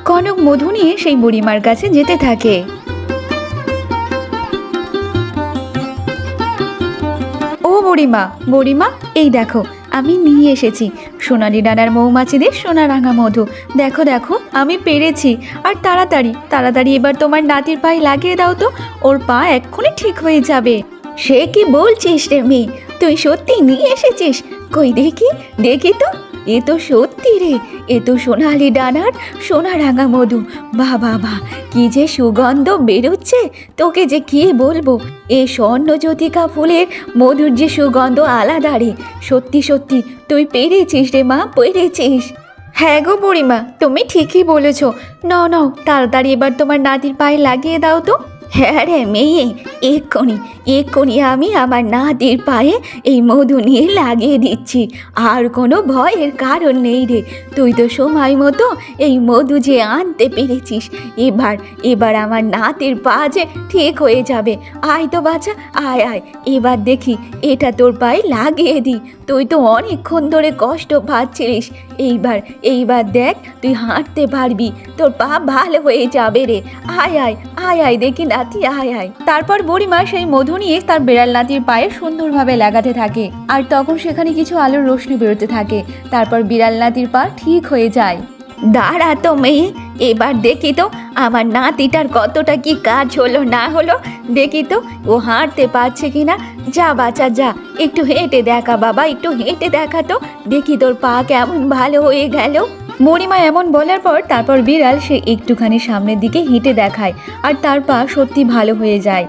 কনক মধু নিয়ে সেই বুড়িমার কাছে যেতে থাকে। ও বুড়িমা, বুড়িমা, এই দেখো আমি নিয়ে এসেছি সোনালি ডানার মৌমাছিদের সোনা রাঙা মধু। দেখো দেখো আমি পেরেছি। আর তাড়াতাড়ি তাড়াতাড়ি এবার তোমার নাতির পায়ে লাগিয়ে দাও তো, ওর পা এক্ষুনি ঠিক হয়ে যাবে। সে কি বলছিস রে মেয়ে, তুই সত্যি নিয়ে এসেছিস? কই দেখি, দেখি তো। এ তো সত্যি রে, এ তো সোনালি ডানার সোনা রাঙা মধু। বাহ বাহ বাহ, কি যে সুগন্ধ বেরোচ্ছে, তোকে যে কি বলবো। এ স্বর্ণজ্যোতিকা ফুলের মধুর যে সুগন্ধ আলাদা রে। সত্যি সত্যি তুই পেরেছিস রে মা, পেরেছিস। হ্যাঁ গো বুড়িমা, তুমি ঠিকই বলেছ। নাও নাও তাড়াতাড়ি এবার তোমার নাতির পায়ে লাগিয়ে দাও তো। হ্যাঁ রে মেয়ে, এক্ষুনি এক্ষুনি আমি আমার নাতির পায়ে এই মধু নিয়ে লাগিয়ে দিচ্ছি। আর কোনো ভয়ের কারণ নেই রে, তুই তো সময় মতো এই মধু যে আনতে পেরেছিস। এবার এবার আমার নাতির পা যে ঠিক হয়ে যাবে। আয় তো বাচ্চা, আয় আয়, এবার দেখি এটা তোর পায়ে লাগিয়ে দিই। তুই তো অনেকক্ষণ ধরে কষ্ট পাচ্ছিলিস, এইবার এইবার দেখ তুই হাঁটতে পারবি, তোর পা ভালো হয়ে যাবে রে। আয় আয়, আয় আয় দেখি নাতি, আয় আয়। তারপর বুড়িমা সেই মধু নিয়ে তার বেড়াল নাতির পায়ে সুন্দরভাবে লাগাতে থাকে। আর তখন সেখানে কিছু আলোর রোশনি বেরোতে থাকে। তারপর বিড়াল নাতির পা ঠিক হয়ে যায়। দাঁড়া তো মেয়ে, এবার দেখি তো আমার নাতিটার কতটা কি কাজ হলো না হলো। দেখি তো ও হাঁটতে পারছে কিনা। যা বাচ্চা যা, একটু হেঁটে দেখা বাবা, একটু হেঁটে দেখা তো, দেখি তোর পা কেমন ভালো হয়ে গেল। বুড়িমা এমন বলার পর তারপর বিড়াল সে একটুখানি সামনের দিকে হেঁটে দেখায়, আর তার পা সত্যি ভালো হয়ে যায়।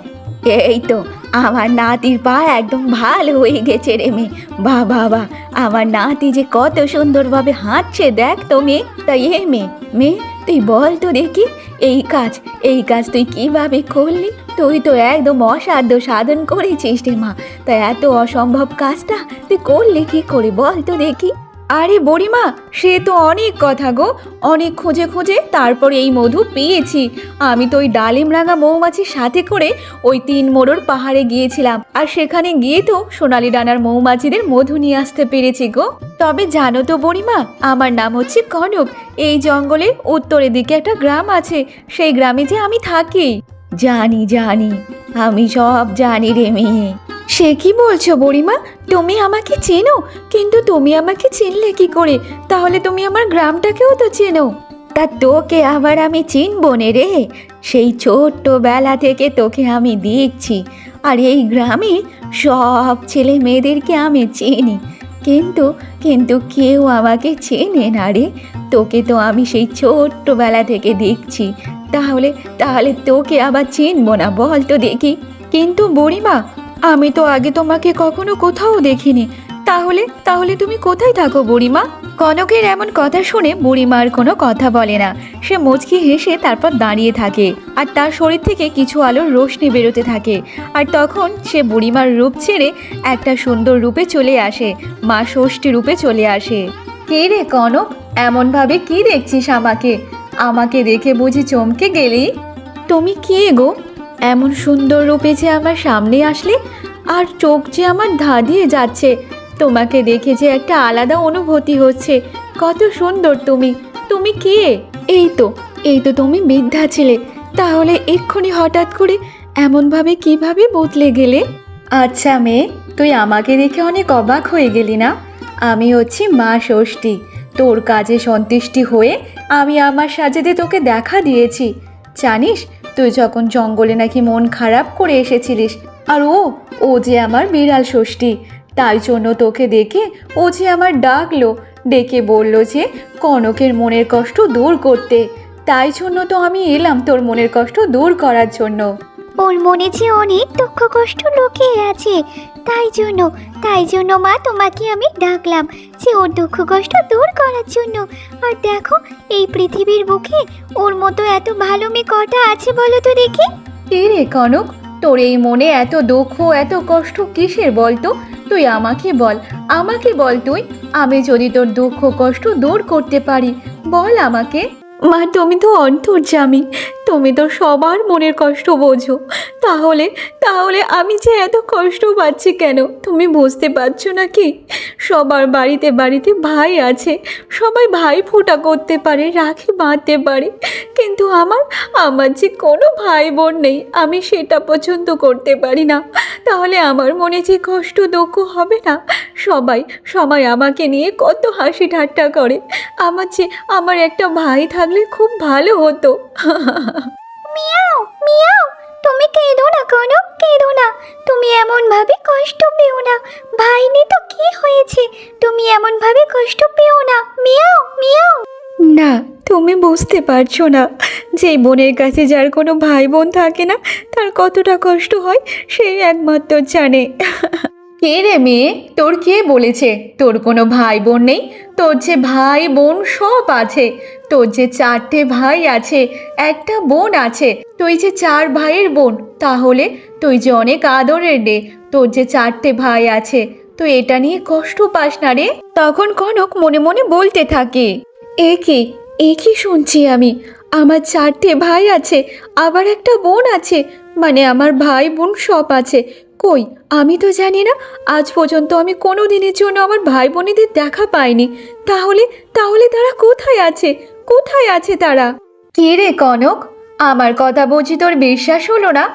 এই তো আমার নাতির পা একদম ভালো হয়ে গেছে রে মেয়ে। বাহ বাহ বাহ, আমার নাতি যে কত সুন্দরভাবে হাঁটছে দেখ তো মেয়ে। তাই এ মেয়ে, মেয়ে তুই বল তো দেখি, এই কাজ তুই কিভাবে করলি? তুই তো একদম অসাধ্য সাধন করেছিস রে মা। তাই এত অসম্ভব কাজটা তুই করলি কি করে, বল তো দেখি। আরে বুড়িমা, সে তো অনেক কথা গো, অনেক খুঁজে খুঁজে তারপরে এই মধু পেয়েছি। আমি তো ওই ডালিম রাঙা মৌমাছির সাথে করে ওই 3 মোড়র পাহাড়ে গিয়েছিলাম, আর সেখানে গিয়ে তো সোনালি ডানার মৌমাছিদের মধু নিয়ে আসতে পেরেছি গো। তবে জানো তো বুড়িমা, আমার নাম হচ্ছে কনক। এই জঙ্গলের উত্তরের দিকে একটা গ্রাম আছে, সেই গ্রামে যে আমি থাকি। জানি জানি, আমি সব জানি রে মেয়ে। সে কি বলছো বুড়িমা, তুমি আমাকে চেনো? কিন্তু তুমি আমাকে চিনলে কি করে? তাহলে তুমি আমার গ্রামটাকেও তো চেনো। তা তোকে আবার আমি চিনবো নে রে, সেই ছোট্টবেলা থেকে তোকে আমি দেখছি। আর এই গ্রামে সব ছেলে মেয়েদেরকে আমি চিনি, কিন্তু কিন্তু কেউ আমাকে চেনে না রে। তোকে তো আমি সেই ছোট্টবেলা থেকে দেখছি, তাহলে তাহলে তোকে আবার চিনবো না বল তো দেখি? কিন্তু বুড়িমা, আমি তো আগে তোমাকে কখনো কোথাও দেখিনি। তাহলে তাহলে তুমি কোথায় থাকো বুড়িমা? কনকের এমন কথা শুনে বুড়িমা আর কোনো কথা বলে না। সে মুচকি হেসে তারপর দাঁড়িয়ে থাকে, আর তার শরীর থেকে কিছু আলোর রোশনি বেরোতে থাকে। আর তখন সে বুড়িমার রূপ ছেড়ে একটা সুন্দর রূপে চলে আসে, মা ষষ্ঠী রূপে চলে আসে। কে রে কনক, এমনভাবে কি দেখছিস আমাকে? আমাকে দেখে বুঝি চমকে গেলি? তুমি কে গো, এমন সুন্দর রূপে যে আমার সামনে আসলে, আর চোখ যে আমার ধাঁধিয়ে যাচ্ছে। তোমাকে দেখে যে একটা আলাদা অনুভূতি হচ্ছে। কত সুন্দর তুমি, তুমি কে? এই তো তুমি বৃদ্ধা ছিলে, তাহলে এক্ষুনি হঠাৎ করে এমনভাবে কিভাবে বদলে গেলে? আচ্ছা মেয়ে, তুই আমাকে দেখে অনেক অবাক হয়ে গেলি না? আমি হচ্ছি মা ষষ্ঠী। তোর কাজে সন্তুষ্টি হয়ে আমি আমার সাজেতে তোকে দেখা দিয়েছি। জানিস, তুই যখন জঙ্গলে নাকি মন খারাপ করে এসেছিলিস, আর ও যে আমার বিড়াল ষষ্ঠী, তাই জন্য তোকে দেখে ও যে আমার ডাকলো, ডেকে বলল যে কনকের মনের কষ্ট দূর করতে। তাই জন্য তো আমি এলাম তোর মনের কষ্ট দূর করার জন্য। ওর মনে যে অনেক দুঃখ কষ্ট লুকিয়ে আছে, তাই জন্য মা তোমাকে আমি ডাকলাম, যে ওর দুঃখ কষ্ট দূর করার জন্য। আর দেখো, এই পৃথিবীর বুকে ওর মতো এত ভালো মেয়ে কটা আছে বলো তো দেখি? কে রে কনক, তোর এই মনে এত দুঃখ এত কষ্ট কিসের বলতো? তুই আমাকে বল তুই, আমি যদি তোর দুঃখ কষ্ট দূর করতে পারি, বল আমাকে। মা তুমি তো অন্তর্যামী, তুমি তো সবার মনের কষ্ট বোঝো। তাহলে তাহলে আমি যে এত কষ্ট পাচ্ছি কেন তুমি বুঝতে পারছো না কি? সবার বাড়িতে বাড়িতে ভাই আছে, সবাই ভাই ফোঁটা করতে পারে, রাখি বাঁধতে পারে, কিন্তু আমার আমার যে কোনো ভাই বোন নেই, আমি সেটা পছন্দ করতে পারি না। তাহলে আমার মনে যে কষ্ট দুঃখ হবে না? সবাই সবাই আমাকে নিয়ে কত হাসি ঠাট্টা করে। আমার একটা ভাই থাকলে খুব ভালো হতো। মিয়াও মিয়াও, তুমি কেঁদো না কনক, কেঁদো না। তুমি এমন ভাবে কষ্ট পেও না। ভাই নেই তো কি হয়েছে, তুমি এমন ভাবে কষ্ট পেও না। মিয়াও মিয়াও। না, তুমি বুঝতে পারছো না, যে বোনের কাছে যার কোনো ভাই বোন থাকে না, তার কতটা কষ্ট হয় সেই একমাত্র জানে। কে রে মেয়ে, তোর কে বলেছে তোর কোনো ভাই বোন নেই? তোর যে ভাই বোন সব আছে। তোর যে 4টে ভাই আছে, একটা বোন আছে, তুই যে 4 ভাইয়ের বোন। তাহলে তুই যে অনেক আদরের রে, তোর যে 4টে ভাই আছে, তুই এটা নিয়ে কষ্ট পাস না রে? তখন কনক মনে মনে বলতে থাকে, এ কি শুনছি আমি? আমার 4টে ভাই আছে, আবার একটা বোন আছে, মানে আমার ভাই বোন সব আছে। কই, আমি তো জানি না। আজ পর্যন্ত আমি কোনো দিনের জন্য আমার ভাই বোনেদের দেখা পাইনি। তাহলে তাহলে তারা কোথায় আছে? কোথায় আছে তারা? কে রে কনক, আমার কথা বুঝি তোর বিশ্বাস হলো না?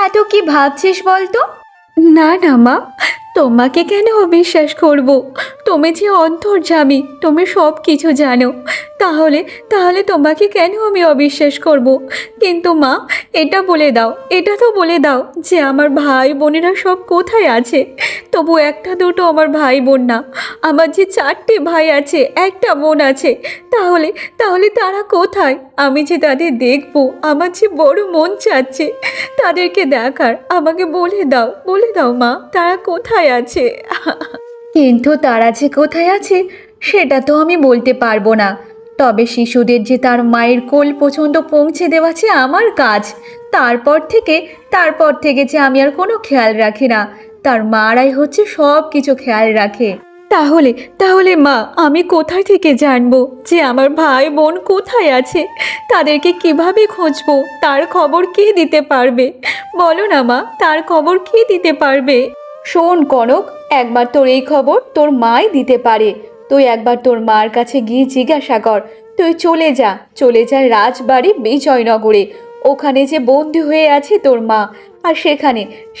এত কি ভাবছিস বলতো? না না মা, তোমাকে কেন অবিশ্বাস করব? তুমি যে অন্তর্যামী, তুমি সব কিছু জানো। তাহলে তাহলে তোমাকে কেন আমি অবিশ্বাস করব? কিন্তু মা, এটা বলে দাও, এটা তো বলে দাও যে আমার ভাই বোনেরা সব কোথায় আছে? তবু একটা দুটো আমার ভাই বোন না, আমার যে 4টে ভাই আছে, একটা বোন আছে, তাহলে তাহলে তারা কোথায়? আমি যে তাদের দেখবো, আমার যে বড় মন চাচ্ছে তাদেরকে দেখার। আমাকে বলে দাও মা, তারা কোথায় আছে? কিন্তু তারা যে কোথায় আছে সেটা তো আমি বলতে পারবো না। তবে শিশুদের যে তার মায়ের কোল পর্যন্ত পৌঁছে দেওয়া যে আমার কাজ। তারপর থেকে যে আমি আর কোনো খেয়াল রাখি না, তার মারাই হচ্ছে সব কিছু খেয়াল রাখে। তাহলে তাহলে মা, আমি কোথায় থেকে জানবো যে আমার ভাই বোন কোথায় আছে? তাদেরকে কিভাবে খুঁজবো? তার খবর কে দিতে পারবে? বলো না মা, তার খবর কে দিতে পারবে? শোন কনক, একবার তোর এই খবর তোর মাই দিতে পারে। তুই একবার তোর মার কাছে গিয়ে জিজ্ঞাসা কর। তুই চলে যা রাজবাড়ি বিজয়নগরে। ওখানে যে বন্দি হয়ে আছে তোর মা, আর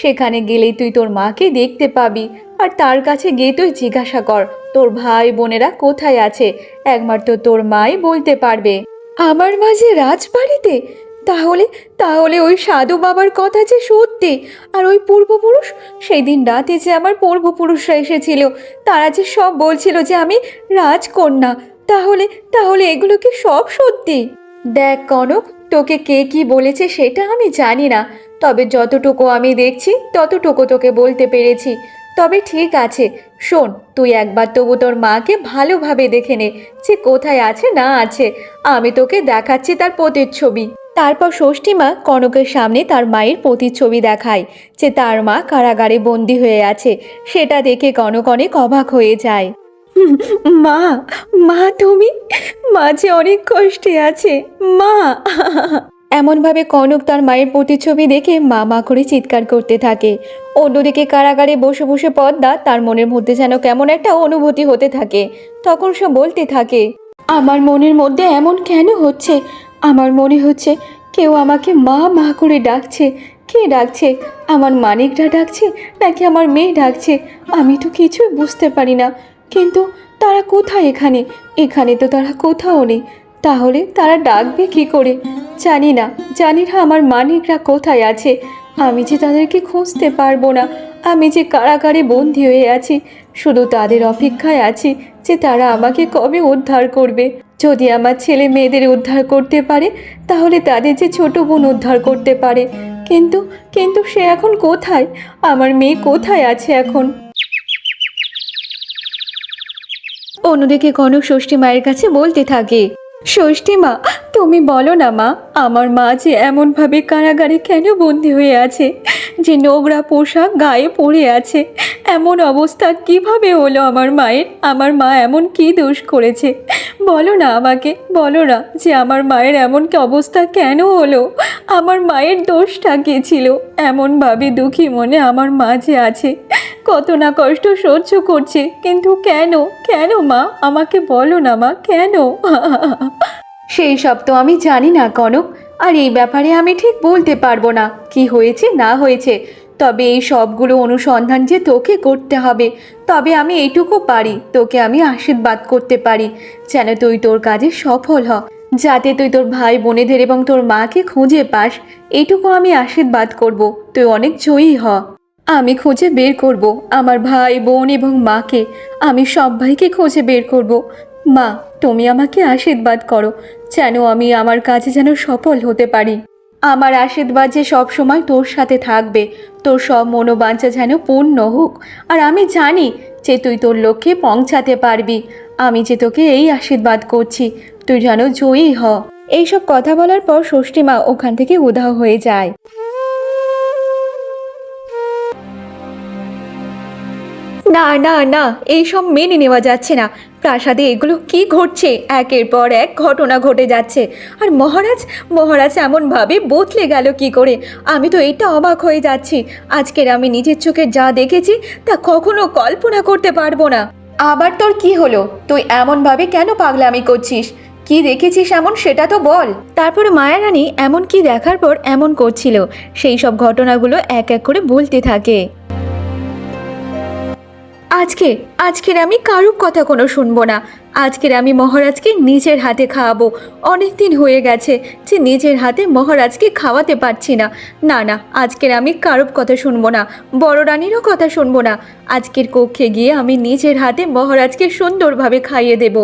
সেখানে গেলেই তুই তোর মাকে দেখতে পাবি। আর তার কাছে গিয়ে তুই জিজ্ঞাসা কর তোর ভাই বোনেরা কোথায় আছে। একমাত্র তোর মাই বলতে পারবে। আমার মা যে রাজবাড়িতে? তাহলে তাহলে ওই সাধু বাবার কথা যে সত্যি, আর ওই পূর্বপুরুষ, সেই দিন রাতে যে আমার পূর্বপুরুষরা এসেছিল, তারা যে সব বলছিল যে আমি রাজকন্যা, তাহলে তাহলে এগুলো কি সব সত্যি? দেখ কনক, তোকে কে কি বলেছে সেটা আমি জানি না, তবে যতটুকু আমি দেখছি ততটুকু তোকে বলতে পেরেছি। তবে ঠিক আছে, শোন, তুই একবার তবু তোর মাকে ভালোভাবে দেখে নে যে কোথায় আছে না আছে। আমি তোকে দেখাচ্ছি তার প্রতিচ্ছবি। তারপর ষষ্ঠীমা কনকের সামনে তার মায়ের প্রতিচ্ছবি দেখায় যে তার মা কারাগারে বন্দি হয়ে আছে। সেটা দেখে কনক অনেক অবাক হয়ে যায়। মা, মা তুমি, মা যে অনেক কষ্টে আছে মা। এমনভাবে কনক তার মায়ের প্রতিচ্ছবি দেখে মা মা করে চিৎকার করতে থাকে। অন্যদিকে কারাগারে বসে বসে পদ্মা তার মনের মধ্যে যেন কেমন একটা অনুভূতি হতে থাকে। তখন সে বলতে থাকে, আমার মনের মধ্যে এমন কেন হচ্ছে? আমার মনে হচ্ছে কেউ আমাকে মা মা করে ডাকছে। কে ডাকছে? আমার মানিকরা ডাকছে নাকি আমার মেয়ে ডাকছে? আমি তো কিছুই বুঝতে পারি না। কিন্তু তারা কোথায়? এখানে তো তারা কোথাও নেই। তাহলে তারা ডাকবে কি করে? জানি না আমার মানিকরা কোথায় আছে। আমি যে তাদেরকে খুঁজতে পারবো না। আমি যে কারাগারে বন্দি হয়ে আছি, শুধু তাদের অপেক্ষায় আছি যে তারা আমাকে কবে উদ্ধার করবে। যদি আমার ছেলে মেয়েদের উদ্ধার করতে পারে, তাহলে তাদের যে ছোট বোন উদ্ধার করতে পারে। কিন্তু কিন্তু সে এখন কোথায়? আমার মেয়ে কোথায় আছে এখন? অন্যদিকে কনক ষষ্ঠী মায়ের কাছে বলতে থাকে, ষষ্ঠী মা, তুমি বলো না মা, আমার মা যে এমনভাবে কারাগারে কেন বন্দি হয়ে আছে? যে নোংরা পোশাক গায়ে পড়ে আছে। এমন অবস্থা কিভাবে হলো আমার মায়ের? আমার মা এমন কি দোষ করেছে? বলো না আমাকে, বলো না যে আমার মায়ের এমন কি অবস্থা কেন হলো? আমার মায়ের দোষটা কী ছিল? এমনভাবে দুঃখী মনে আমার মা যে আছে, কত না কষ্ট সহ্য করছে, কিন্তু কেন? কেন মা? আমাকে বলো না মা, কেন? সেই সব তো আমি জানি না কনক, আর এই ব্যাপারে আমি ঠিক বলতে পারবো না কি হয়েছে না হয়েছে। তবে এই সবগুলো অনুসন্ধান যে তোকে করতে হবে, তবে আমি এইটুকু পারি, তোকে আমি আশীর্বাদ করতে পারি যেন তুই তোর কাজে সফল হ, যাতে তুই তোর ভাই বোনেদের এবং তোর মাকে খুঁজে পাস। এইটুকু আমি আশীর্বাদ করব, তুই অনেক জয়ী হ। আমি খুঁজে বের করব আমার ভাই বোন এবং মাকে, আমি সবাইকে খুঁজে বের করব। মা, তুমি আমাকে আশীর্বাদ করো যেন আমি আমার কাজে যেন সফল হতে পারি। আমার আশীর্বাদ যে সব সময় তোর সাথে থাকবে, তোর সব মনোবাঞ্ছা যেন পূর্ণ হোক। আর আমি জানি যে তুই তোর লক্ষ্যে পৌঁছাতে পারবি। আমি যে তোকে এই আশীর্বাদ করছি, তুই যেন জয়ী হ। এইসব কথা বলার পর ষষ্ঠী মা ওখান থেকে উধাও হয়ে যায়। না না না, এইসব মেনে নেওয়া যাচ্ছে না। প্রাসাদে এগুলো কি ঘটছে? একের পর এক ঘটনা ঘটে যাচ্ছে। আর মহারাজ, মহারাজ এমনভাবে বদলে গেল কি করে? আমি তো এটা অবাক হয়ে যাচ্ছি। আজকের আমি নিজের চোখে যা দেখেছি তা কখনো কল্পনা করতে পারবো না। আবার তোর কি হলো? তুই এমনভাবে কেন পাগলামি করছিস? কি দেখেছিস এমন, সেটা তো বল। তারপরে মায়া রানী এমন কি দেখার পর এমন করছিল, সেই সব ঘটনাগুলো এক এক করে বলতে থাকে। আজকের আমি কারুর কথা কোনো শুনবো না। আজকের আমি মহারাজকে নিজের হাতে খাওয়াবো। অনেক দিন হয়ে গেছে যে নিজের হাতে মহারাজকে খাওয়াতে পারছি না। না না, আজকের আমি কারুর কথা শুনবো না, বড় রানীরও কথা শুনবো না। আজকের কক্ষে গিয়ে আমি নিজের হাতে মহারাজকে সুন্দরভাবে খাইয়ে দেব।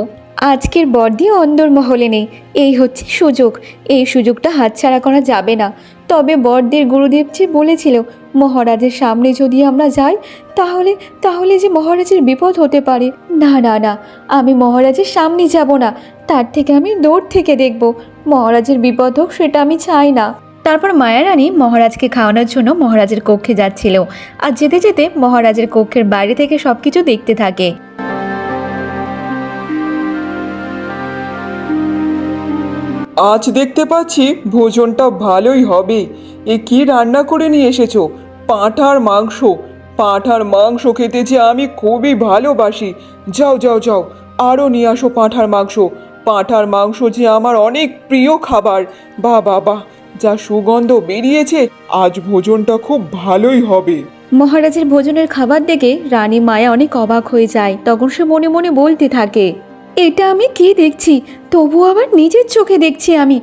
আজকের বর্দি অন্দরমহলে নেই, এই হচ্ছে সুযোগ। এই সুযোগটা হাতছাড়া করা যাবে না। তবে বর্দির গুরুদেব যে বলেছিল মহারাজের সামনে যদি আমরা যাই তাহলে তাহলে যে মহারাজের বিপদ হতে পারে। না না না, আমি মহারাজের সামনে যাব না, তার থেকে আমি দূর থেকে দেখব। মহারাজের বিপদ হোক সেটা আমি চাই না। তারপর মায়া রানী মহারাজকে খাওয়ানোর জন্য মহারাজের কক্ষে যাচ্ছিল, আর যেতে যেতে মহারাজের কক্ষের বাইরে থেকে সবকিছু দেখতে থাকে। আজ দেখতে পাচ্ছি ভোজনটা ভালোই হবে। এ কি রান্না করে নিয়ে এসেছো? পাঁঠার মাংস। পাঁঠার মাংস খেতে যে আমি খুবই ভালোবাসি। যাও যাও যাও, আরও নিয়ে আসো পাঁঠার মাংস। পাঁঠার মাংস যে আমার অনেক প্রিয় খাবার। বাহ বাহ বাহ, যা সুগন্ধ বেরিয়েছে, আজ ভোজনটা খুব ভালোই হবে। মহারাজের ভোজনের খাবার দেখে রানী মায়া অনেক অবাক হয়ে যায়। তখন সে মনে মনে বলতে থাকে, এটা আমি কি দেখছি? তবু আবার নিজের চোখে দেখছি আমি।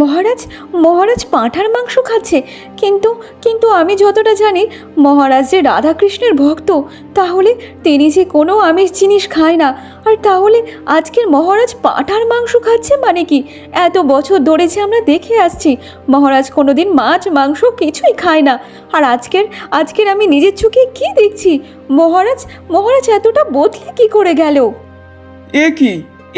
মহারাজ মহারাজ পাঁঠার মাংস খাচ্ছে। কিন্তু কিন্তু আমি যতটা জানি মহারাজ যে রাধাকৃষ্ণের ভক্ত, তাহলে তিনি যে কোনো আমিষ জিনিস খায় না। আর তাহলে আজকের মহারাজ পাঁঠার মাংস খাচ্ছে মানে কি? এত বছর ধরে যে আমরা দেখে আসছি মহারাজ কোনোদিন মাছ মাংস কিছুই খায় না। আর আজকের আমি নিজের চোখে কি দেখছি? মহারাজ মহারাজ এতটা বদলে কি করে গেল?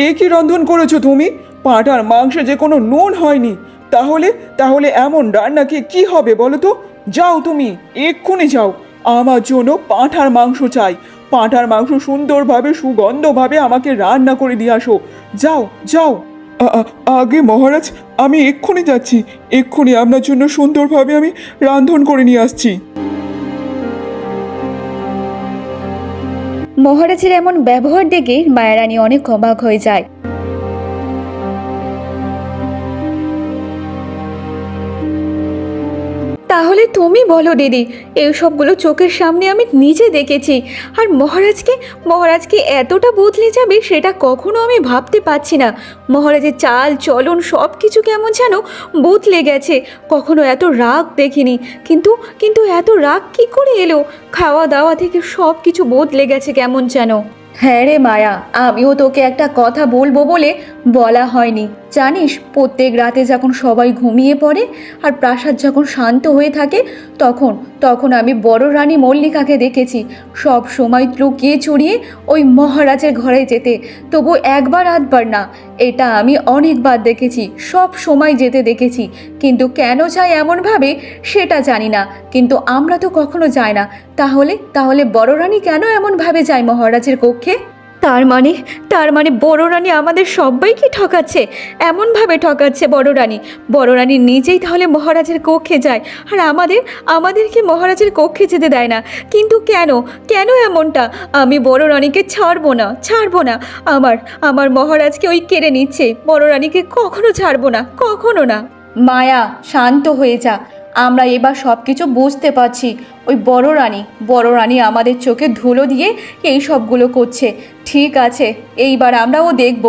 এ কি রন্ধন করেছো তুমি? পাঁঠার মাংসে যে কোনো নুন হয়নি। তাহলে তাহলে এমন রান্নাকে কি হবে বলো তো? যাও তুমি, এক্ষুনি যাও, আমার জন্য পাঁঠার মাংস চাই। পাঁঠার মাংস সুন্দরভাবে সুগন্ধভাবে আমাকে রান্না করে দিয়ে আসো। যাও যাও। আগে মহারাজ, আমি এক্ষুনি যাচ্ছি। এক্ষুনি আপনার জন্য সুন্দরভাবে আমি রান্ধন করে নিয়ে আসছি। মহারাজের এমন ব্যবহার দেখে মায়া রানী অনেক অবাক হয়ে যায়। তাহলে তুমি বলো দিদি, এই সবগুলো চোখের সামনে আমি নিজে দেখেছি। আর মহারাজকে এতটা বদলে যাবে সেটা কখনো আমি ভাবতে পারছি না। মহারাজের চাল চলন সব কিছু কেমন যেন বদলে গেছে। কখনো এত রাগ দেখিনি, কিন্তু এত রাগ কি করে এলো? খাওয়া দাওয়া থেকে সব কিছু বদলে গেছে কেমন যেন। হ্যাঁ রে মায়া, আমিও তোকে একটা কথা বলবো বলে বলা হয়নি জানিস, প্রত্যেক রাতে যখন সবাই ঘুমিয়ে পড়ে আর প্রাসাদ যখন শান্ত হয়ে থাকে তখন তখন আমি বড় রানী মল্লিকাকে দেখেছি সব সময় লুকিয়ে চুরিয়ে ওই মহারাজের ঘরে যেতে, তবু একবার আধবার না, এটা আমি অনেকবার দেখেছি, সব সময় যেতে দেখেছি। কিন্তু কেন যায় এমনভাবে সেটা জানি না, কিন্তু আমরা তো কখনো যাই না। তাহলে বড় রানী কেন এমনভাবে যায় মহারাজের কক্ষে? তার মানে বড় রানী আমাদের সবাইকে ঠকাচ্ছে, এমনভাবে ঠকাচ্ছে বড় রানী নিজেই তাহলে মহারাজের কক্ষে যায় আর আমাদেরকে মহারাজের কক্ষে যেতে দেয় না। কিন্তু কেন এমনটা? আমি বড় রানীকে ছাড়বো না। আমার মহারাজকে ওই কেড়ে নিচ্ছে, বড় রানীকে কখনো ছাড়বো না, কখনো না। মায়া, শান্ত হয়ে যা, আমরা এবার সব কিছু বুঝতে পারছি। ওই বড় রানী আমাদের চোখে ধুলো দিয়ে এই সবগুলো করছে। ঠিক আছে, এইবার আমরাও দেখব।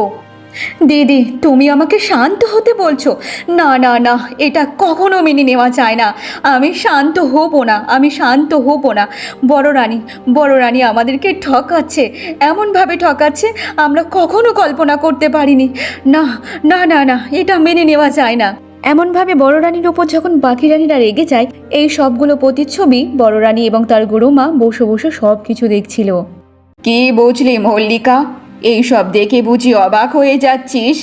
দিদি, তুমি আমাকে শান্ত হতে বলছো? না না না, এটা কখনো মেনে নেওয়া যায় না। আমি শান্ত হব না। বড় রানী আমাদেরকে ঠকাচ্ছে, এমনভাবে ঠকাচ্ছে আমরা কখনো কল্পনা করতে পারিনি। না না না না, এটা মেনে নেওয়া যায় না। এমনভাবে বড় রানীর উপর যখন বাকি রানীরা রেগে যায়, এই সবগুলো প্রতিচ্ছবি বড় রানী এবং তার গুরুমা বসে বসে সব কিছু দেখছিল। কি বুঝলি মল্লিকা? এই সব দেখে বুঝি অবাক হয়ে যাচ্ছিস?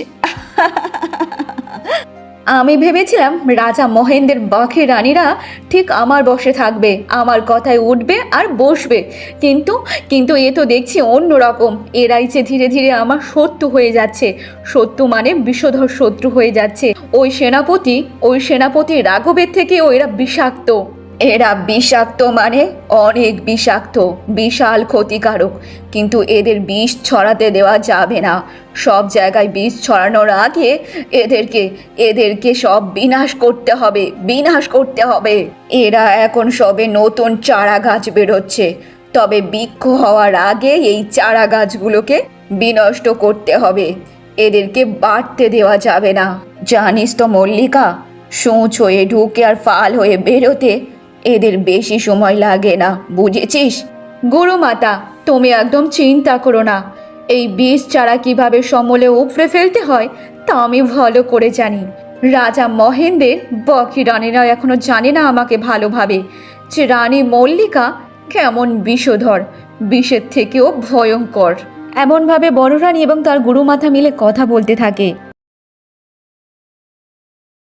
আমি ভেবেছিলাম রাজা মহেন্দ্রের বাকি রানীরা ঠিক আমার বশে থাকবে, আমার কথায় উঠবে আর বসবে, কিন্তু এ তো দেখছি অন্যরকম। এরাই যে ধীরে ধীরে আমার শত্রু হয়ে যাচ্ছে, শত্রু মানে বিষধর শত্রু হয়ে যাচ্ছে। ওই সেনাপতি রাঘবের থেকেও এরা বিষাক্ত। এরা বিষাক্ত মানে অনেক বিষাক্ত, বিশাল ক্ষতিকারক। কিন্তু এদের বিষ ছড়াতে দেওয়া যাবে না। সব জায়গায় বিষ ছড়ানোর আগে এদেরকে সব বিনাশ করতে হবে। এরা এখন সবে নতুন চারা গাছ বেরোচ্ছে, তবে বৃক্ষ হওয়ার আগে এই চারা গাছগুলোকে বিনষ্ট করতে হবে। এদেরকে বাড়তে দেওয়া যাবে না। জানিস তো মল্লিকা, সূঁচ হয়ে ঢুকে আর ফাল হয়ে বেরোতে এদের বেশি সময় লাগে না, বুঝেছিস? গুরুমাতা, তুমি একদম চিন্তা করো না। এই বিষ চারা কিভাবে সমূলে উপড়ে ফেলতে হয় তা আমি ভালো করে জানি। রাজা মহেন্দ্রের বাকি রানীরা এখনো জানে না আমাকে ভালোভাবে, যে রানী মল্লিকা কেমন বিষধর, বিষের থেকেও ভয়ঙ্কর। এমনভাবে বড় রানী এবং তার গুরুমাতা মিলে কথা বলতে থাকে।